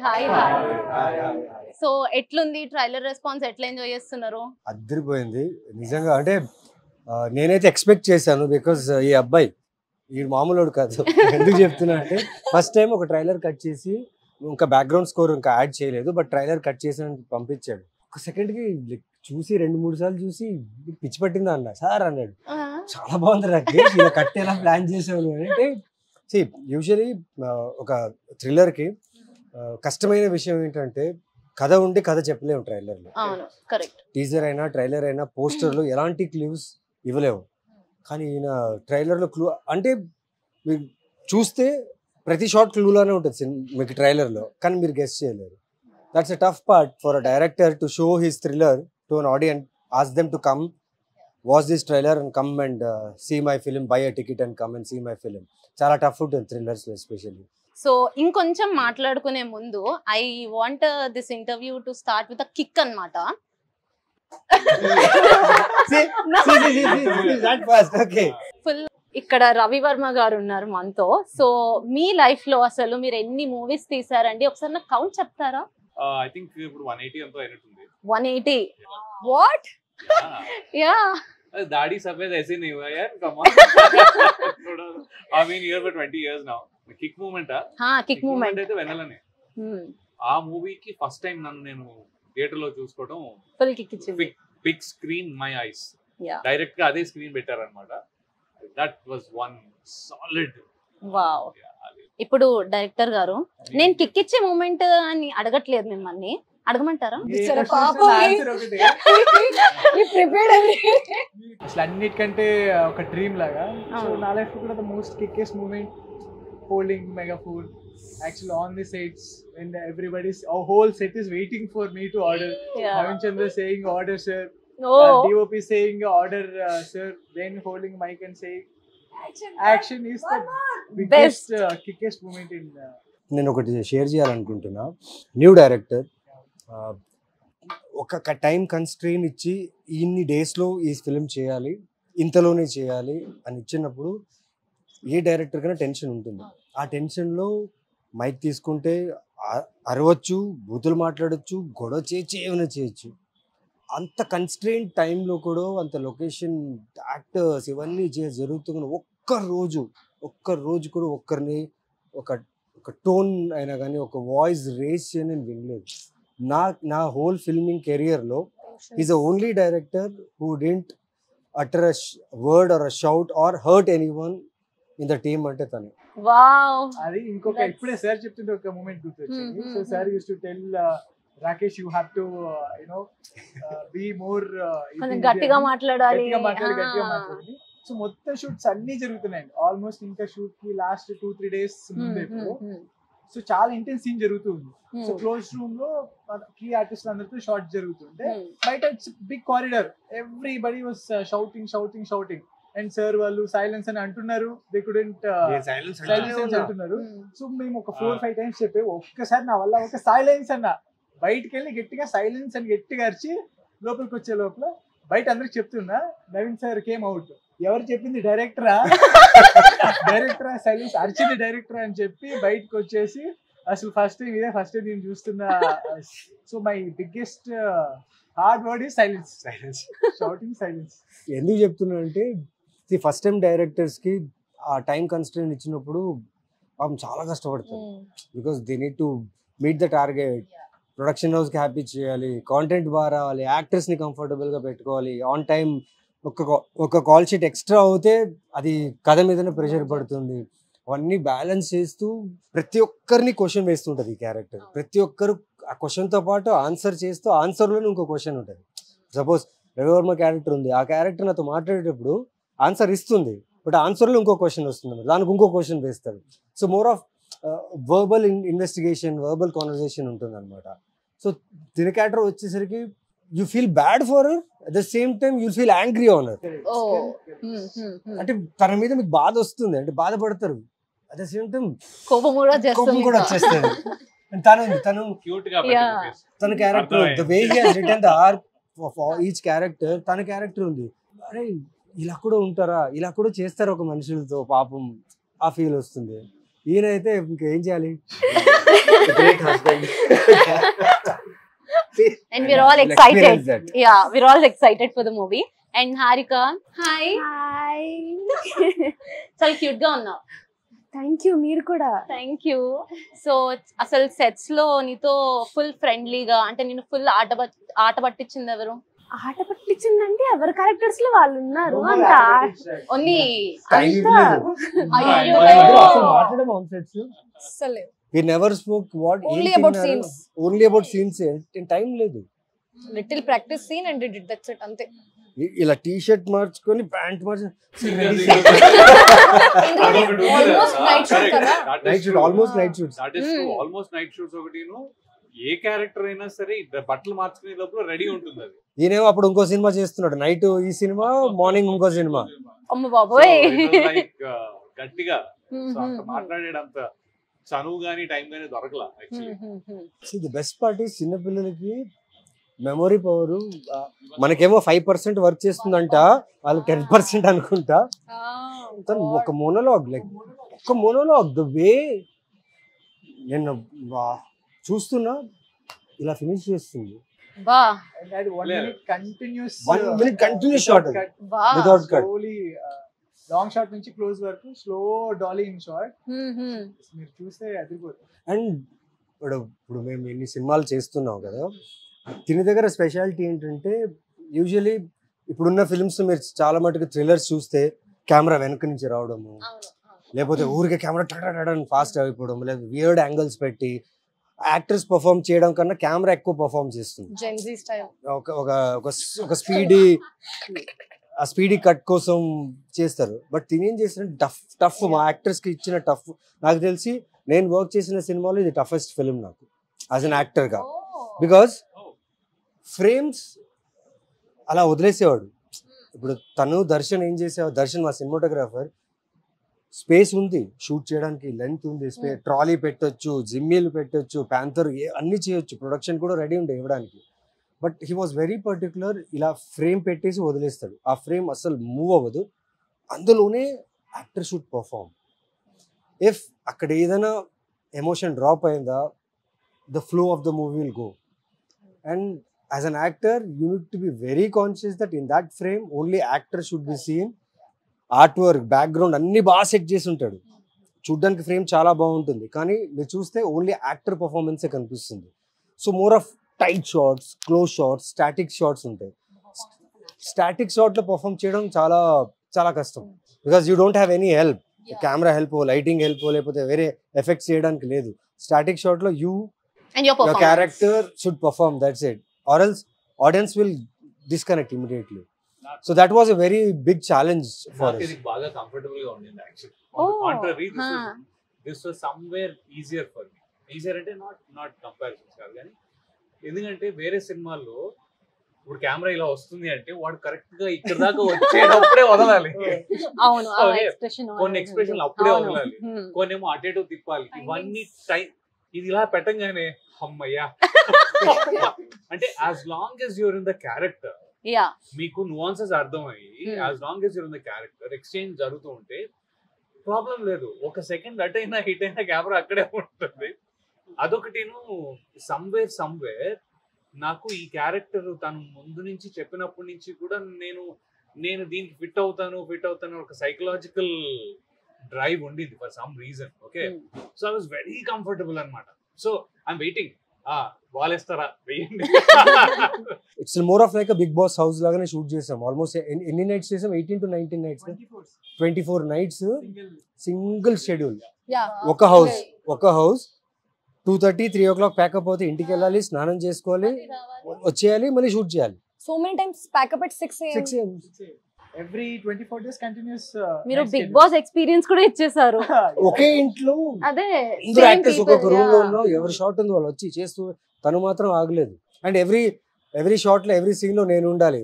Hi so ఎట్లుంది trailer response ఎట్లా enjoy చేస్తున్నారు? అదిరిపోయింది నిజంగా. అంటే నేనైతే ఎక్స్పెక్ట్ చేశాను బికాజ్ ఈ అబ్బాయి ఈ మామూలుడు కాదు. ఎందుకు చెప్తున్నా అంటే ఫస్ట్ టైం ఒక ట్రైలర్ కట్ చేసి ఇంకా బ్యాక్గ్రౌండ్ స్కోర్ ఇంకా యాడ్ చేయలేదు, బట్ ట్రైలర్ కట్ చేసి పంపించాడు. ఒక సెకండ్కి చూసి 2-3 సార్లు చూసి పిచ్చి పట్టిందా అన్న సార్ అన్నాడు. చాలా బాగుంది రాకేష్, ఇలా కట్ ఎలా ప్లాన్ చేసావు అంటే. యూజువలీ ఒక థ్రిల్లర్కి కష్టమైన విషయం ఏంటంటే కథ ఉండి కథ చెప్పలేము ట్రైలర్లో. టీజర్ అయినా ట్రైలర్ అయినా పోస్టర్లు ఎలాంటి క్లూస్ ఇవ్వలేవు. కానీ ఈయన ట్రైలర్లో క్లూ అంటే మీరు చూస్తే ప్రతి షార్ట్ క్లూలానే ఉంటుంది మీకు ట్రైలర్లో, కానీ మీరు గెస్ట్ చేయలేరు. That's a tough part for a director to show his thriller to an audience, ask them to come watch this trailer and come and see my film, buy a ticket and come and see my film. చాలా tough ఉంటుంది thrillers especially. So ఇంకొంచెం మాట్లాడుకునే ముందు I want this interview to start with a kick అన్నమాట. Full ఇక్కడ రవి వర్మ గారు ఉన్నారు మనతో. సో మీ లైఫ్ లో అసలు మీరు ఎన్ని మూవీస్ తీసారండి? ఒకసారి నాకు కౌంట్ చెప్తారా? ఐ థింక్ ఇప్పుడు 180 ఎంతో అయినట్టుంది. 180 వాట్? యా दाढ़ी सफेद ऐसे नहीं हुआ यार, come on. I mean here for 20 years now. Kick moment kick moment అయితే వెన్నెలనే. ఆ మూవీకి ఫస్ట్ టైం నన్ను నేను థియేటర్ లో చూసుకోవడం ఫుల్ కిక్ ఇచ్చింది. Big screen my eyes, direct గా అదే స్క్రీన్ పెట్టారన్నమాట. That was one solid. Wow. ఇప్పుడు డైరెక్టర్ గారు నేను కిక్ ఇచ్చే మూమెంట్ అని అడగట్లేదు మిమ్మల్ని, అడగమంటారా? అసలు అన్నిటికంటే ఒక డ్రీమ్ లాగా. సో నా లైఫ్ కూడా the most kickest moment holding megaphone actually on the sets when everybody's our whole set is waiting for me to order. Navin Chandra saying order sir, DOP saying order sir, then holding mic and saying action is the biggest kickest moment in నేను ఒకటి share చేయాలనుకుంటున్నా. New director ఒక time constrain ఇచ్చి ఇన్ని డేస్లో ఈ film చేయాలి, ఇంతలోనే చేయాలి అని ఇచ్చినప్పుడు ఏ డైరెక్టర్ కన్నా టెన్షన్ ఉంటుంది. ఆ టెన్షన్లో మైక్ తీసుకుంటే అరవచ్చు, బూతులు మాట్లాడచ్చు, గొడవ చేయొచ్చు, ఏమైనా చేయొచ్చు. అంత కన్స్ట్రెయిన్ టైంలో కూడా అంత లొకేషన్ యాక్టర్స్ ఇవన్నీ జరుగుతున్న ఒక్క రోజు కూడా ఒక్కరిని ఒక టోన్ అయినా కానీ ఒక వాయిస్ రేస్ చేయని నేను వినలేదు. నా హోల్ ఫిల్మింగ్ కెరియర్లో is the only director who didn't utter a word or a shout or hurt anyone in the team అంటే తనే. వావ్. అది ఇంకొక ఇప్పుడే సార్ చెప్తుంటే ఒక మూమెంట్ గుర్తొచ్చింది. So sir used to tell Rakesh you have to be more గట్టిగా మాట్లాడాలి. సో మొత్తం షూట్స్ అన్ని జరుగుతున్నాయి ఆల్మోస్ట్. ఇంకా షూట్ కి లాస్ట్ 2-3 డేస్ ముందే సో చాలా ఇంటెన్స్ సీన్ జరుగుతుంది. సో క్లోజ్ రూమ్ లో కీ ఆర్టిస్ట్ అందరితో షార్ట్ జరుగుతుంటే బయట it's big corridor, everybody was shouting and sir వాళ్ళు సైలెన్స్ అని అంటున్నారు. దే కుడెంట్ సైలెన్స్ అంటున్నారు. సో మేము ఒక 4-5 టైమ్స్ చెప్పే ఒక్కసారి నా వల్ల ఒక సైలెన్స్ అన్న, బయటకు వెళ్ళి గట్టిగా సైలెన్స్ అని గట్టిగా అరిచి లోపలికి వచ్చే లోపల బయట అందరికి చెప్తున్నా నవీన్ సార్ కేమ్ అవుట్. ఎవరు చెప్పింది? డైరెక్టరా సైలెన్స్ అరిచింది డైరెక్టర్ అని చెప్పి బయటకు వచ్చేసి అసలు ఫస్ట్ టైం నేను చూస్తున్నా. So my biggest hard word is silence, shouting silence. ఎందుకు చెప్తున్నా అంటే ఫస్ట్ టైం డైరెక్టర్స్కి ఆ టైం కన్స్ట్రెయిన్ ఇచ్చినప్పుడు పాపం చాలా కష్టపడతారు. Because they need to meet the target. Production హౌస్కి హ్యాపీ చేయాలి, కాంటెంట్ బాగా రావాలి, యాక్టర్స్ని కంఫర్టబుల్గా పెట్టుకోవాలి, ఆన్ టైం ఒక కాల్ షీట్ ఎక్స్ట్రా అవుతే అది కథ మీదనే ప్రెషర్ పడుతుంది. అవన్నీ బ్యాలెన్స్ చేస్తూ ప్రతి ఒక్కరిని క్వశ్చన్ వేస్తుంటుంది ఈ క్యారెక్టర్. ప్రతి ఒక్కరు ఆ క్వశ్చన్తో పాటు ఆన్సర్ చేస్తూ ఆన్సర్లోనే ఇంకో క్వశ్చన్ ఉంటుంది. సపోజ్ రవివర్మ క్యారెక్టర్ ఉంది, ఆ క్యారెక్టర్ నాతో మాట్లాడేటప్పుడు ఆన్సర్ ఇస్తుంది, బట్ ఆన్సర్లో ఇంకో క్వశ్చన్ వస్తుంది, దానికి ఇంకో క్వశ్చన్ వేస్తారు. So more of verbal investigation, verbal conversation ఉంటుంది అనమాట. సో దీని క్యారెక్టర్ వచ్చేసరికి you feel bad for her, at the same time you'll feel angry on her. అంటే తన మీద మీకు బాధ వస్తుంది, అంటే బాధపడతారు, at the same time కోపం కూడా వచ్చేస్తుంది. తను క్యూట్ గా తన character, the way he has written the arc of each character, తన క్యారెక్టర్ ఉంది. అరే ఇలా కూడా ఉంటారా, ఇలా కూడా చేస్తారు ఒక మనుషులతో, పాపం ఆ ఫీల్ వస్తుంది. ఈయనైతే ఇంకేం చేయాలి, great husband. And we're all excited. Yeah, we're all excited for the movie. And Harika, hi. చాలా క్యూట్ గా ఉన్నావు. థ్యాంక్ యూ, మీరు కూడా. Thank you. సో అసలు సెట్స్ లో నీతో ఫుల్ ఫ్రెండ్లీగా అంటే నేను ఫుల్ ఆట పట్టించింది ఎవరు? ఆట పట్టించిందంటే ఎవరి క్యారెక్టర్స్ లో వాళ్ళు ఉన్నారు అంత. ఓన్లీ మాట్లాడడం on sets we never spoke what Only about scenes. Only about scenes. Time లేదు. Little practice scene and did it, that's it, అంతే. ఇలా టీ షర్ట్ మార్చుకొని ప్యాంట్ మార్చుకొని almost night shoots. Almost night shoots ఒకటిను. ఏ character అయినా సరే బట్టలు మార్చుకునే లోపల రెడీ ఉంటుంది అది. ఈయనేమో అప్పుడు ఇంకో సినిమా చేస్తున్నాడు, నైట్ ఈ సినిమా, మార్నింగ్ ఇంకో సినిమా. అమ్మ బాబోయ్, గట్టిగా మాట్లాడేదంత చనువు గానీ టైం గానీ దొరకలా. ది బెస్ట్ పార్ట్ ఈస్ చిన్నపిల్లలకి మెమొరీ పవర్. మనకేమో 5% వర్క్ చేస్తుందంట, వాళ్ళు 10% అనుకుంటా. ఒక మోనోలాగ్, లైక్ ఒక మోనోలాగ్, ద వే నేను చూస్తున్నా ఇలా ఫినిష్ చేస్తుంది. బా, 1 minute continuous shot without cut. Long shot నుంచి క్లోజ్ వరకు స్లో డాలీ ఇన్ షాట్, మీరు చూస్తే అదిరిపోతుంది. అండ్ ఇప్పుడు మేము ఎన్ని సినిమాలు చేస్తున్నాం కదా, దీని దగ్గర స్పెషాలిటీ ఏంటంటే యూజువలీ ఇప్పుడున్న ఫిల్మ్స్ మీరు చాలా మటుకు థ్రిల్లర్స్ చూస్తే కెమెరా వెనక నుంచి రావడము, లేకపోతే ఊరికే కెమెరా టడని ఫాస్ట్ అయిపోవడం, లేదా వియర్డ్ యాంగిల్స్ పెట్టి యాక్టర్స్ పర్ఫార్మ్ చేయడం కన్నా కెమెరా ఎక్కువ పర్ఫార్మ్ చేస్తుంది. ఒక స్పీడీ కట్ కోసం చేస్తారు. బట్ తినేం చేసిన టఫ్ మా యాక్టర్స్ కి ఇచ్చిన టఫ్. నాకు తెలిసి నేను వర్క్ చేసిన సినిమాలో ఇది టఫెస్ట్ ఫిల్మ్ నాకు యాజ్ అన్ యాక్టర్ గా. బికాస్ ఫ్రేమ్స్ అలా వదిలేసేవాడు. ఇప్పుడు తను దర్శన్ ఏం చేసేవాడు, దర్శన్ మా సినిమాటోగ్రాఫర్, స్పేస్ ఉంది షూట్ చేయడానికి, లెంత్ ఉంది, ట్రాలీ పెట్టొచ్చు, జిమ్మీలు పెట్టొచ్చు, ప్యాంథర్ అన్ని చేయొచ్చు, ప్రొడక్షన్ కూడా రెడీ ఉండే ఇవ్వడానికి. But he was very particular, ఇలా ఫ్రేమ్ పెట్టేసి వదిలేస్తాడు. ఆ ఫ్రేమ్ అసలు మూవ్ అవ్వదు, అందులోనే యాక్టర్ షుడ్ పర్ఫార్మ్. ఇఫ్ అక్కడ ఏదైనా ఎమోషన్ డ్రాప్ అయిందా, the flow of the movie will go. And as an actor you need to be very conscious that in that frame only actor should be seen. Art work, background అన్ని బాగా set చేసి ఉంటాడు, చూడ్డానికి frame చాలా బాగుంటుంది, కానీ మీరు చూస్తే ఓన్లీ యాక్టర్ పర్ఫార్మెన్సే కనిపిస్తుంది. So more of tight shots, close shots, static shots ఉంటాయి. స్టాటిక్ షాట్లో పర్ఫార్మ్ చేయడం చాలా చాలా కష్టం, because you don't have any help, camera help, lighting help, లేకపోతే వేరే ఎఫెక్ట్స్ చేయడానికి లేదు. స్టాటిక్ షాట్లో your character should perform, that's it, or else audience will disconnect immediately. So that was a very big challenge for us. It baga comfortable ga undindi actually. Contrary, this was somewhere easier for me. Easier ante not comparisons kaadu gaani, endukante vere సినిమాల్లో ఇప్పుడు camera ఇలా వస్తుంది అంటే వాడు correct గా ఇక్కడ దాకా వచ్చేటప్పుడే వదలాలి. అవును, ఎక్స్ప్రెషన్ కొన్ని ఎక్స్ప్రెషన్లు అప్పుడే వదలాలి, కొన్ని ఏమో అటు ఇటు తిప్పాలి. ఇవన్నీ టైం ఇది ఇలా పెట్టంగానే అమ్మయ్యా అంటే as long as you're in the character, మీకు నువాన్సెస్ అర్థమయ్యి as long as you're in the character exchange జరుగుతూ ఉంటే ప్రాబ్లం లేదు. ఒక సెకండ్ అటు అయినా హిట్ అయినా కెమెరా అక్కడే ఉంటుంది. అదొకటిను సమ్వేర్ నాకు ఈ క్యారెక్టర్ తను ముందు నుంచి చెప్పినప్పటి నుంచి కూడా నేను దీనికి ఫిట్ అవుతాను ఒక సైకలాజికల్ డ్రైవ్ ఉండింది for some reason. Okay, so I was very comfortable అనమాట. సో ఐఎమ్ వెయిటింగ్, వాళ్ళేస్తారా వెయ్యండి. It's more of like Bigg Boss house లాగానే షూట్ చేసాం. ఆల్మోస్ట్ ఎన్ని నైట్స్ చేసాం? 18 to 19 nights, 24 nights single schedule. ఒక హౌస్ 2:30, 3 o'clock ప్యాకప్ అవుతే ఇంటికి వెళ్ళాలి, స్నానం చేసుకోవాలి, వచ్చేయాలి, మళ్ళీ షూట్ చేయాలి. So many times pack up at 6 AM. Every 24 days continuous. మీరు బిగ్ బాస్ ఎక్స్పీరియన్స్ కూడా ఇచ్చేసారు. ఒకే ఇంట్లో అదే ఇందులో యాక్టర్స్ ఒక్కొక్క రూమ్ లో ఉన్నాం, ఎవరి షాట్ ఉంది వాళ్ళు వచ్చి చేస్తూ, తను మాత్రం ఆగలేదు. అండ్ ఎవ్రీ షాట్ లో ఎవ్రీ సీన్ లో నేను ఉండాలి.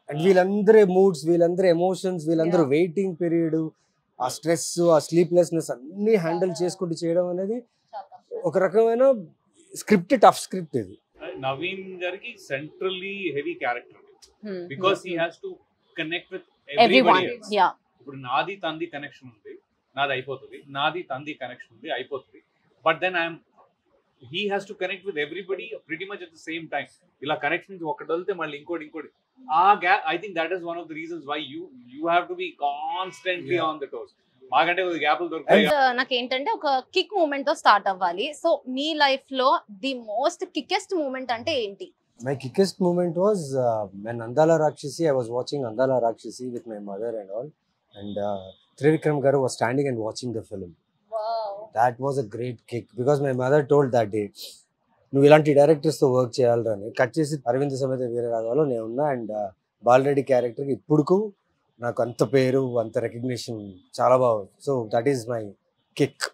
అండ్ వీళ్ళందరి మూడ్స్, వీళ్ళందరి ఎమోషన్స్, వీళ్ళందరూ వెయిటింగ్ పీరియడ్, ఆ స్ట్రెస్, ఆ స్లీప్లెస్నెస్ అన్ని హ్యాండిల్ చేసుకుంటూ చేయడం అనేది ఒక రకమైన టఫ్ స్క్రిప్ట్ ఇది. నవీన్ గారికి centrally heavy character because he has to connect with everybody. ఇప్పుడు నాది తంది కనెక్షన్ ఉంది, నాది అయిపోతుంది, నాది తంది కనెక్షన్ ఉంది అయిపోతుంది. But then I'm he has to connect with everybody pretty much at the same time. ఇలా కనెక్షన్ ఒకటి వెళ్తే మళ్ళీ ఇంకోటి ఆ gap, I think that is one of the reasons why you have to be constantly on the toes. మాకంటే కొద్దిగా గ్యాప్లు దొరుకుతాయి. నాకు ఏంటంటే ఒక కిక్ మూమెంట్ తో స్టార్ట్ అవ్వాలి. సో మీ లైఫ్ లో ది మోస్ట్ కిక్కెస్ట్ మూమెంట్ అంటే ఏంటి? My quickest moment was when Andala Rakshasi, I was watching Andala Rakshasi with my mother and all, and Trivikram Garu was standing and watching the film. Wow. That was a great kick because my mother told that day, నువ్వు ఇలాంటి డైరెక్టర్స్తో work చేయాలరా అని. Cut చేసి అరవింద్ సమేత వీరరాఘవలో నేను ఉన్నా, and Bala Reddy క్యారెక్టర్కి ఇప్పుడుకు నాకు అంత పేరు అంత రికగ్నిషన్ చాలా బాగుంది. So that is my kick.